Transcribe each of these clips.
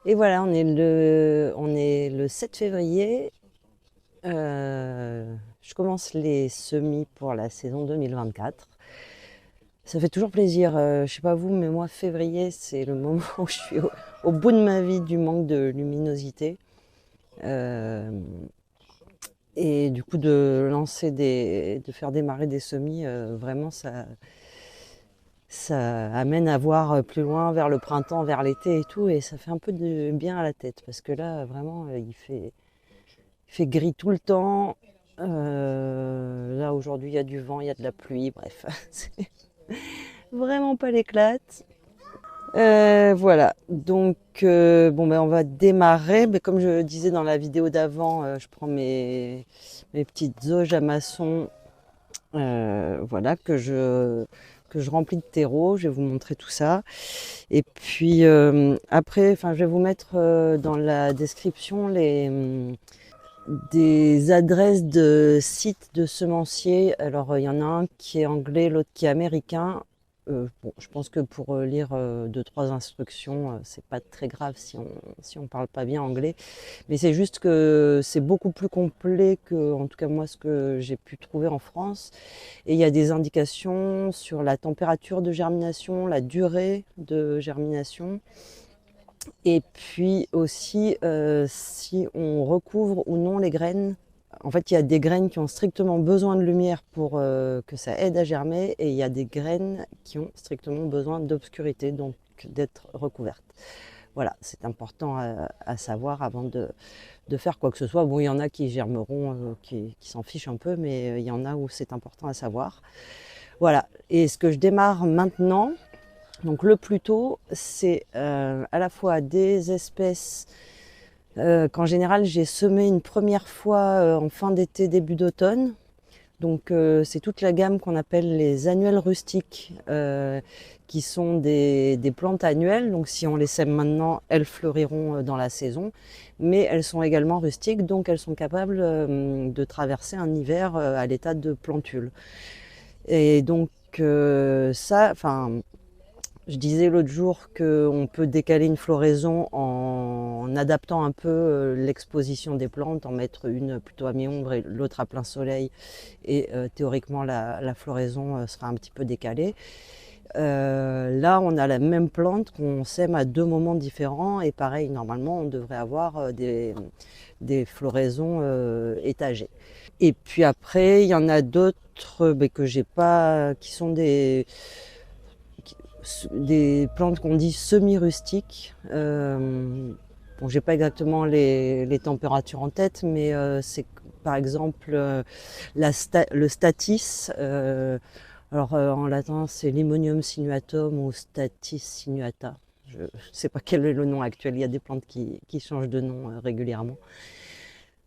Et voilà, on est le 7 février. Je commence les semis pour la saison 2024. Ça fait toujours plaisir. Je sais pas vous, mais moi, février, c'est le moment où je suis au bout de ma vie du manque de luminosité. Euh, et du coup, de faire démarrer des semis, vraiment, ça amène à voir plus loin vers le printemps, vers l'été et tout. Et ça fait un peu de bien à la tête parce que là, vraiment, il fait gris tout le temps. Là, aujourd'hui, il y a du vent, il y a de la pluie. Bref, c'est vraiment pas l'éclate. Voilà, donc bon, ben, on va démarrer. Mais comme je disais dans la vidéo d'avant, je prends mes petites auges à maçon, voilà, que je remplis de terreau. Je vais vous montrer tout ça. Et puis après, enfin, je vais vous mettre dans la description des adresses de sites de semenciers. Alors, il y en a un qui est anglais, l'autre qui est américain. Bon, je pense que pour lire deux, trois instructions, c'est pas très grave si on parle pas bien anglais. Mais c'est juste que c'est beaucoup plus complet que, en tout cas moi, ce que j'ai pu trouver en France. Et il y a des indications sur la température de germination, la durée de germination. Et puis aussi, si on recouvre ou non les graines. En fait, il y a des graines qui ont strictement besoin de lumière pour que ça aide à germer, et il y a des graines qui ont strictement besoin d'obscurité, donc d'être recouvertes. Voilà, c'est important à savoir avant de faire quoi que ce soit. Bon, il y en a qui germeront, qui s'en fichent un peu, mais il y en a où c'est important à savoir. Voilà, et ce que je démarre maintenant, donc le plus tôt, c'est à la fois des espèces qu'en général j'ai semées une première fois en fin d'été, début d'automne. Donc c'est toute la gamme qu'on appelle les annuelles rustiques, qui sont des plantes annuelles. Donc si on les sème maintenant, elles fleuriront dans la saison. Mais elles sont également rustiques, donc elles sont capables de traverser un hiver à l'état de plantule. Et donc ça, enfin, je disais l'autre jour qu'on peut décaler une floraison en adaptant un peu l'exposition des plantes, en mettre une plutôt à mi-ombre et l'autre à plein soleil. Et théoriquement, la floraison sera un petit peu décalée. Là, on a la même plante qu'on sème à deux moments différents. Et pareil, normalement, on devrait avoir des floraisons étagées. Et puis après, il y en a d'autres que j'ai pas, qui sont des plantes qu'on dit semi-rustiques. Bon, j'ai pas exactement les températures en tête, mais c'est par exemple le statis. En latin, c'est Limonium sinuatum ou Statis sinuata. Je ne sais pas quel est le nom actuel. Il y a des plantes qui changent de nom régulièrement.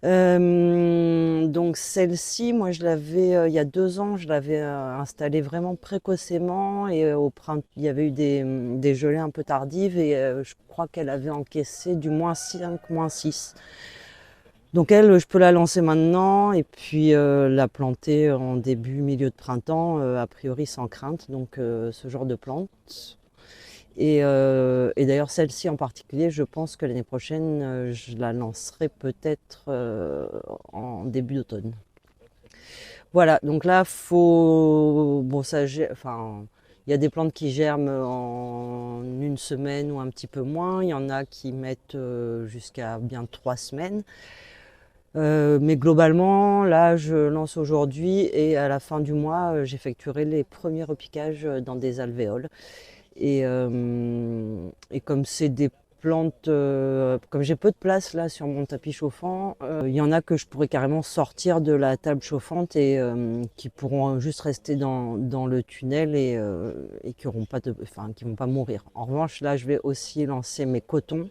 Donc celle-ci, moi je l'avais, il y a 2 ans, je l'avais installée vraiment précocement, et au printemps, il y avait eu des gelées un peu tardives, et je crois qu'elle avait encaissé du -5, -6. Donc elle, je peux la lancer maintenant et puis la planter en début, milieu de printemps, a priori sans crainte, donc ce genre de plante. Et d'ailleurs, celle-ci en particulier, je pense que l'année prochaine, je la lancerai peut-être en début d'automne. Voilà, donc là, bon, enfin, il y a des plantes qui germent en une semaine ou un petit peu moins. Il y en a qui mettent jusqu'à bien 3 semaines. Mais globalement, là, je lance aujourd'hui, et à la fin du mois, j'effectuerai les premiers repiquages dans des alvéoles. Et comme c'est des plantes, comme j'ai peu de place là sur mon tapis chauffant, il y en a que je pourrais carrément sortir de la table chauffante, et qui pourront juste rester dans le tunnel, et qui auront pas qui vont pas mourir. En revanche, là, je vais aussi lancer mes cotons,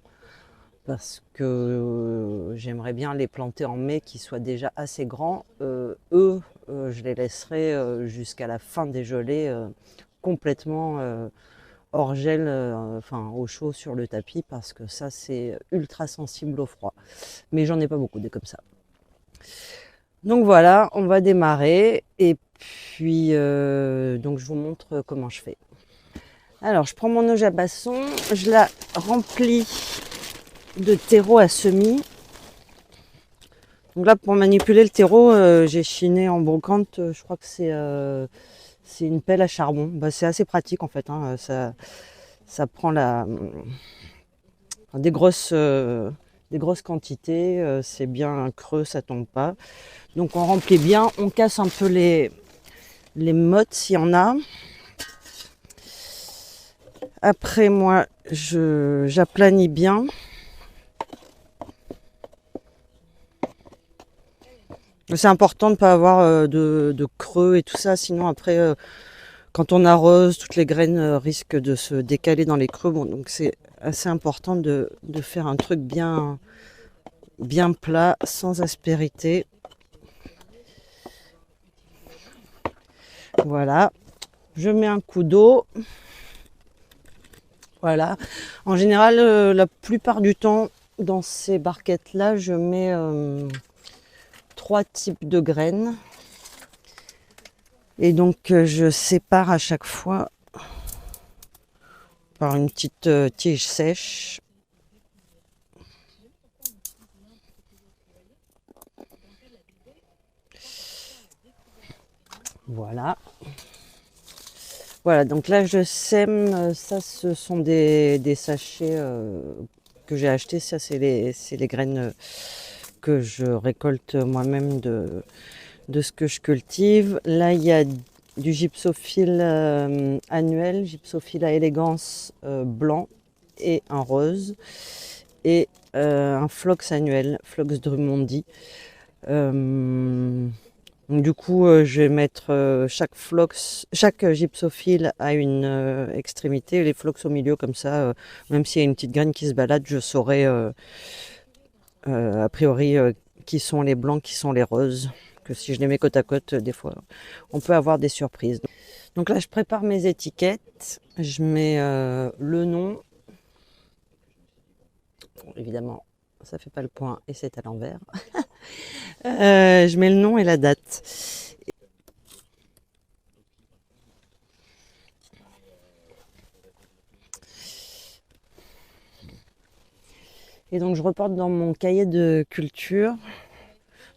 parce que j'aimerais bien les planter en mai, qui soient déjà assez grands. Eux, je les laisserai jusqu'à la fin des gelées, complètement hors gel, enfin au chaud sur le tapis, parce que ça c'est ultra sensible au froid. Mais j'en ai pas beaucoup des comme ça. Donc voilà, on va démarrer, et puis donc je vous montre comment je fais. Alors je prends mon auge à basson, je la remplis de terreau à semis. Donc là, pour manipuler le terreau, j'ai chiné en brocante. Je crois que c'est une pelle à charbon. Bah, c'est assez pratique en fait, hein. Ça prend des grosses quantités. C'est bien creux, ça tombe pas. Donc on remplit bien, on casse un peu les mottes s'il y en a. Après moi, j'aplanis bien. C'est important de ne pas avoir de creux et tout ça, sinon après, quand on arrose, toutes les graines risquent de se décaler dans les creux. Bon, donc c'est assez important de faire un truc bien plat, sans aspérité. Voilà, je mets un coup d'eau. Voilà, en général, la plupart du temps, dans ces barquettes-là, je mets 3 types de graines. Et donc, je sépare à chaque fois par une petite tige sèche. Voilà. Voilà, donc là je sème, ça ce sont des sachets que j'ai achetés, ça c'est les graines que je récolte moi-même de ce que je cultive. Là il y a du gypsophile annuel, gypsophila elegans blanc et un rose, et un phlox annuel, Phlox drummondi. Donc, du coup, je vais mettre chaque gypsophile à une extrémité, les phlox au milieu, comme ça, même s'il y a une petite graine qui se balade, je saurai a priori qui sont les blancs, qui sont les roses. Que si je les mets côte à côte, des fois, on peut avoir des surprises. Donc là, je prépare mes étiquettes. Je mets le nom. Bon, évidemment, ça fait pas le point et c'est à l'envers. Je mets le nom et la date. Et donc je reporte dans mon cahier de culture.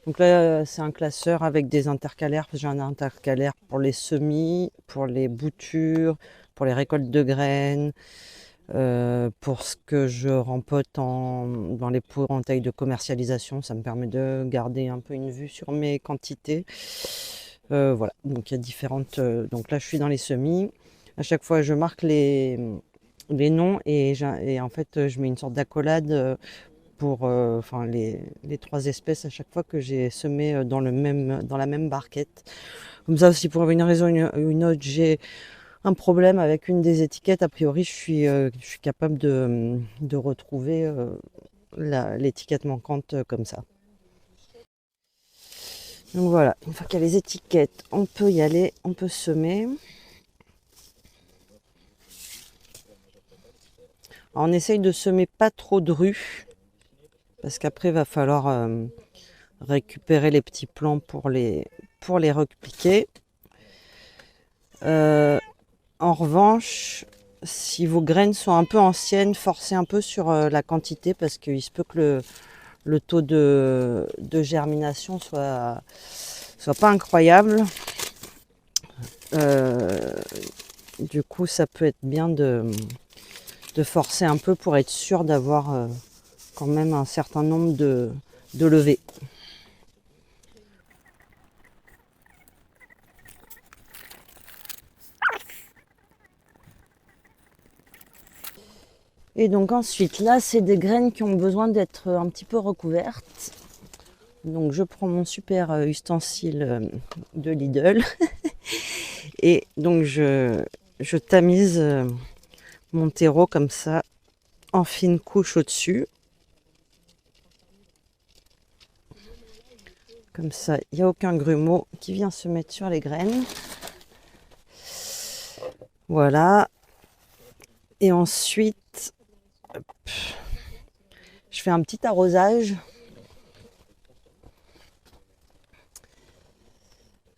Donc là, c'est un classeur avec des intercalaires. J'ai un intercalaire pour les semis, pour les boutures, pour les récoltes de graines, pour ce que je rempote dans les pots en taille de commercialisation. Ça me permet de garder un peu une vue sur mes quantités. Voilà, donc il y a différentes... donc là, je suis dans les semis. À chaque fois, je marque les noms et en fait, je mets une sorte d'accolade pour enfin, les 3 espèces à chaque fois que j'ai semé dans la même barquette. Comme ça, si pour une raison ou une autre, j'ai un problème avec une des étiquettes, a priori, je suis capable de retrouver l'étiquette manquante comme ça. Donc voilà, une fois qu'il y a les étiquettes, on peut y aller, on peut semer. Alors, on essaye de semer pas trop drus, parce qu'après, il va falloir récupérer les petits plants pour les repiquer. En revanche, si vos graines sont un peu anciennes, forcez un peu sur la quantité, parce qu'il se peut que le taux de germination soit pas incroyable. Du coup, ça peut être bien de forcer un peu pour être sûr d'avoir quand même un certain nombre de levées. Et donc ensuite, là, c'est des graines qui ont besoin d'être un petit peu recouvertes. Donc je prends mon super ustensile de Lidl et donc je tamise mon terreau comme ça en fine couche au-dessus. Comme ça, il n'y a aucun grumeau qui vient se mettre sur les graines. Voilà. Et ensuite, hop, je fais un petit arrosage.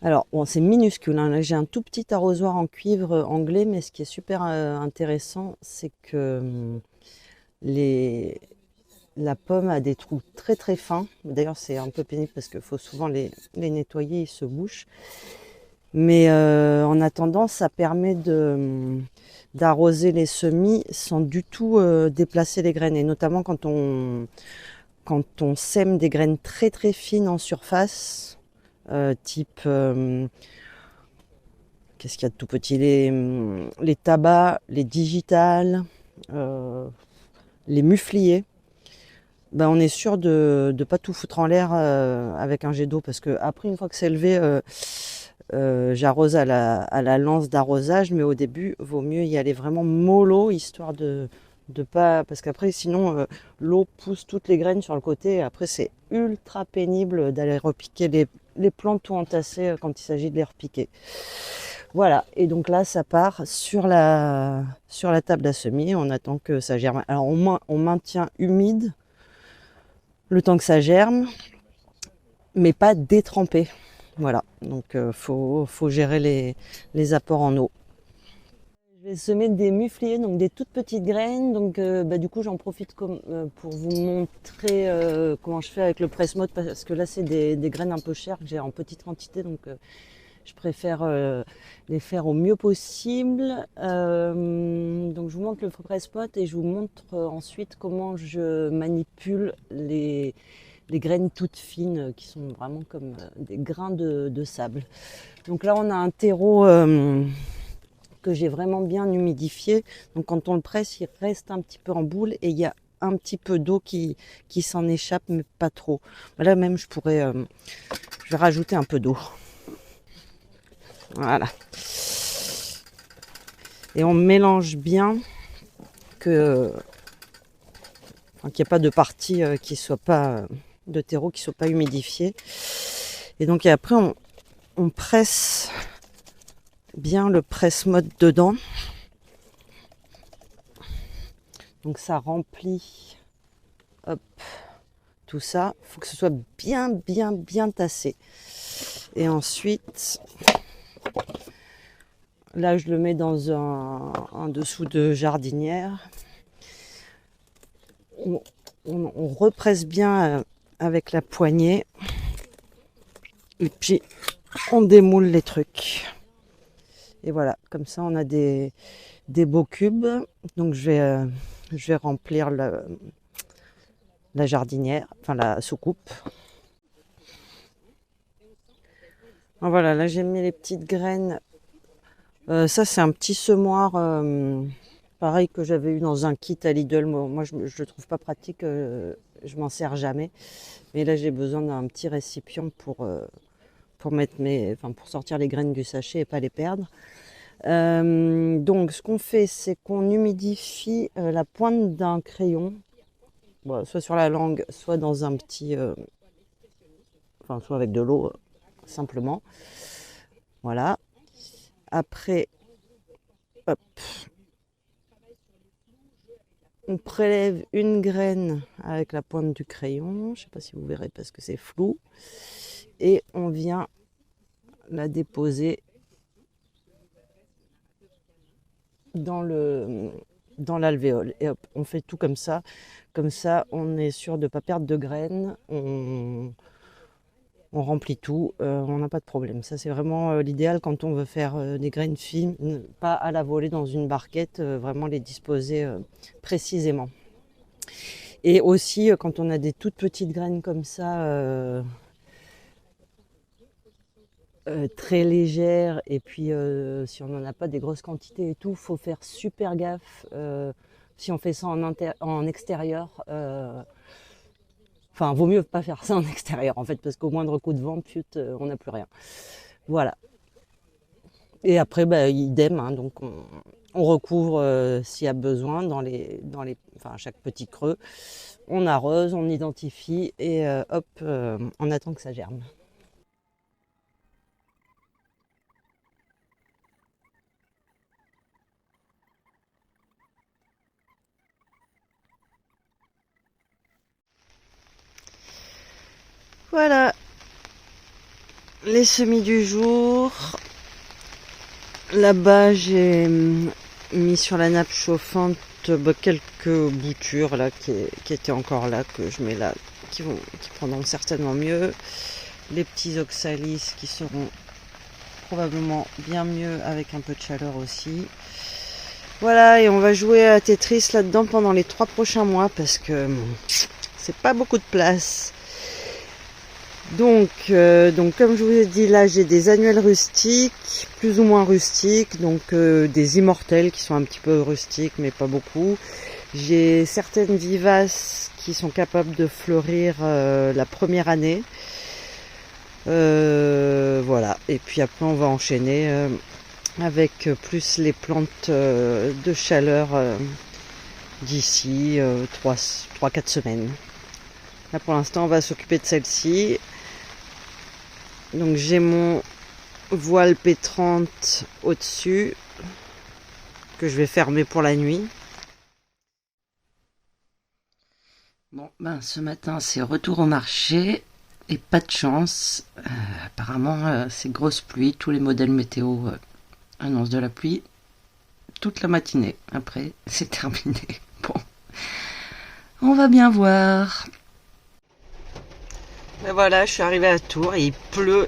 Alors, bon, c'est minuscule, hein. Là, j'ai un tout petit arrosoir en cuivre anglais, mais ce qui est super intéressant, c'est que les la pomme a des trous très très fins. D'ailleurs, c'est un peu pénible parce qu'il faut souvent les nettoyer, ils se bouchent. Mais en attendant, ça permet d'arroser les semis sans du tout déplacer les graines. Et notamment quand on sème des graines très très fines en surface, type, qu'est-ce qu'il y a de tout petit, les tabacs, les digitales, les mufliers. Ben, on est sûr de ne pas tout foutre en l'air avec un jet d'eau, parce que après, une fois que c'est levé, j'arrose à la lance d'arrosage, mais au début, vaut mieux y aller vraiment mollo, histoire de pas, parce qu'après, sinon, l'eau pousse toutes les graines sur le côté, et après, c'est ultra pénible d'aller repiquer les plantes tout entassées quand il s'agit de les repiquer. Voilà, et donc là, ça part sur la table à semis, on attend que ça germe. Alors, on maintient humide le temps que ça germe, mais pas détrempé. Voilà, donc faut gérer les apports en eau. Je vais semer des mufliers, donc des toutes petites graines. Donc du coup, j'en profite pour vous montrer comment je fais avec le presse-mode, parce que là, c'est des graines un peu chères que j'ai en petite quantité, donc je préfère les faire au mieux possible. Donc je vous montre le presse-mode et je vous montre ensuite comment je manipule les graines toutes fines qui sont vraiment comme des grains de sable. Donc là, on a un terreau que j'ai vraiment bien humidifié. Donc quand on le presse, il reste un petit peu en boule et il y a un petit peu d'eau qui s'en échappe, mais pas trop. Là même, je vais rajouter un peu d'eau. Voilà. Et on mélange bien qu'il n'y ait pas de partie qui soit pas de terreau qui soit pas humidifié. Et donc après on presse bien le presse-mode dedans. Donc ça remplit, hop, tout ça. Il faut que ce soit bien tassé. Et ensuite, là je le mets dans un dessous de jardinière. On represse bien avec la poignée. Et puis on démoule les trucs. Et voilà, comme ça on a des beaux cubes. Donc je vais remplir la jardinière, enfin la soucoupe. Voilà, là j'ai mis les petites graines. Ça c'est un petit semoir pareil que j'avais eu dans un kit à Lidl. Moi je le trouve pas pratique, je m'en sers jamais. Mais là j'ai besoin d'un petit récipient pour mettre pour sortir les graines du sachet et pas les perdre. Donc ce qu'on fait, c'est qu'on humidifie la pointe d'un crayon, soit sur la langue, soit dans un petit, soit avec de l'eau simplement. Voilà. Après, hop, on prélève une graine avec la pointe du crayon. Je ne sais pas si vous verrez parce que c'est flou. Et on vient la déposer dans l'alvéole. Et hop, on fait tout comme ça. Comme ça, on est sûr de ne pas perdre de graines. On remplit tout, on n'a pas de problème. Ça, c'est vraiment l'idéal quand on veut faire des graines fines, pas à la volée dans une barquette, vraiment les disposer précisément. Et aussi, quand on a des toutes petites graines comme ça, très légères, et puis si on n'en a pas des grosses quantités et tout, il faut faire super gaffe. Si on fait ça en extérieur, vaut mieux pas faire ça en extérieur en fait, parce qu'au moindre coup de vent, on n'a plus rien. Voilà. Et après, idem, hein, donc on recouvre s'il y a besoin à chaque petit creux. On arrose, on identifie et hop, on attend que ça germe. Voilà, les semis du jour. Là-bas, j'ai mis sur la nappe chauffante juste quelques boutures là qui étaient encore là, que je mets là, qui prendront certainement mieux. Les petits oxalis qui seront probablement bien mieux avec un peu de chaleur aussi. Voilà, et on va jouer à Tetris là-dedans pendant les 3 prochains mois parce que c'est pas beaucoup de place. Donc comme je vous ai dit, là j'ai des annuels rustiques, plus ou moins rustiques, donc des immortels qui sont un petit peu rustiques mais pas beaucoup. J'ai certaines vivaces qui sont capables de fleurir la première année. Voilà, et puis après on va enchaîner avec plus les plantes de chaleur d'ici 3-4 semaines. Là pour l'instant on va s'occuper de celle-ci. Donc j'ai mon voile P30 au-dessus que je vais fermer pour la nuit. Bon ben ce matin c'est retour au marché et pas de chance. Apparemment c'est grosse pluie, tous les modèles météo annonce de la pluie toute la matinée. Après, c'est terminé. Bon, on va bien voir. Ben voilà, je suis arrivée à Tours et il pleut.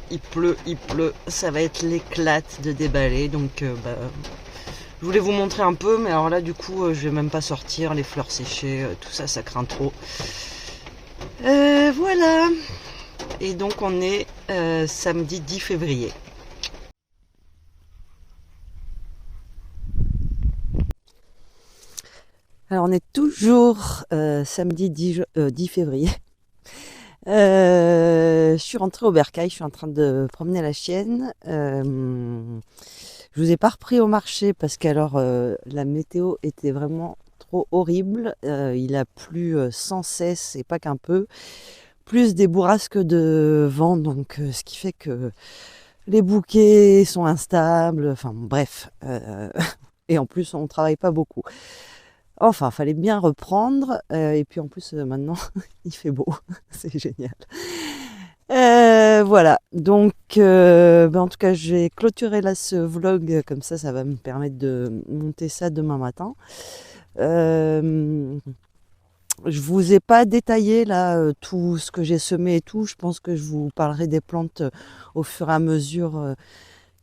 Ça va être l'éclate de déballer. Donc, je voulais vous montrer un peu, mais alors là, du coup, je vais même pas sortir. Les fleurs séchées, tout ça, ça craint trop. Voilà. Et donc, on est samedi 10 février. Alors on est toujours samedi 10 février. Je suis rentrée au bercail, je suis en train de promener la chienne. Je vous ai pas repris au marché parce qu'alors la météo était vraiment trop horrible. Il a plu sans cesse et pas qu'un peu. Plus des bourrasques de vent, donc ce qui fait que les bouquets sont instables. Enfin bref. Et en plus on travaille pas beaucoup. Enfin, fallait bien reprendre. Et puis en plus, maintenant, il fait beau. C'est génial. Voilà. Donc, en tout cas, je vais clôturer là ce vlog. Comme ça va me permettre de monter ça demain matin. Je vous ai pas détaillé là tout ce que j'ai semé et tout. Je pense que je vous parlerai des plantes au fur et à mesure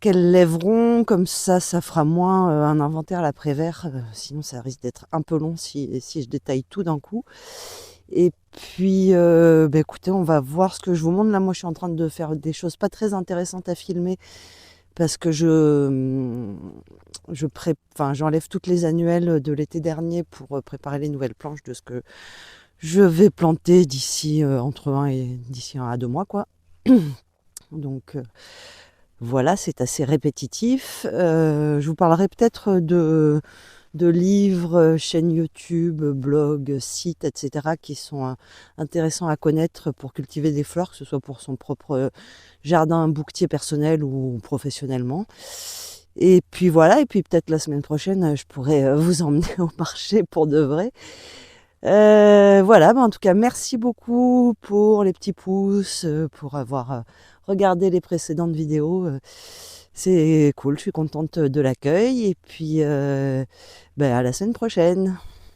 qu'elles lèveront, comme ça fera moins un inventaire à l'après-vert, sinon ça risque d'être un peu long si je détaille tout d'un coup. Et puis écoutez, on va voir ce que je vous montre. Là moi je suis en train de faire des choses pas très intéressantes à filmer parce que j'enlève toutes les annuelles de l'été dernier pour préparer les nouvelles planches de ce que je vais planter d'ici entre 1 à 2 mois quoi. Donc voilà, c'est assez répétitif. Je vous parlerai peut-être de livres, chaînes YouTube, blogs, sites, etc. qui sont intéressants à connaître pour cultiver des fleurs, que ce soit pour son propre jardin bouquetier personnel ou professionnellement. Et puis voilà, et puis peut-être la semaine prochaine, je pourrai vous emmener au marché pour de vrai. Voilà, en tout cas, merci beaucoup pour les petits pouces, pour avoir regardé les précédentes vidéos. C'est cool, je suis contente de l'accueil. Et puis, à la semaine prochaine.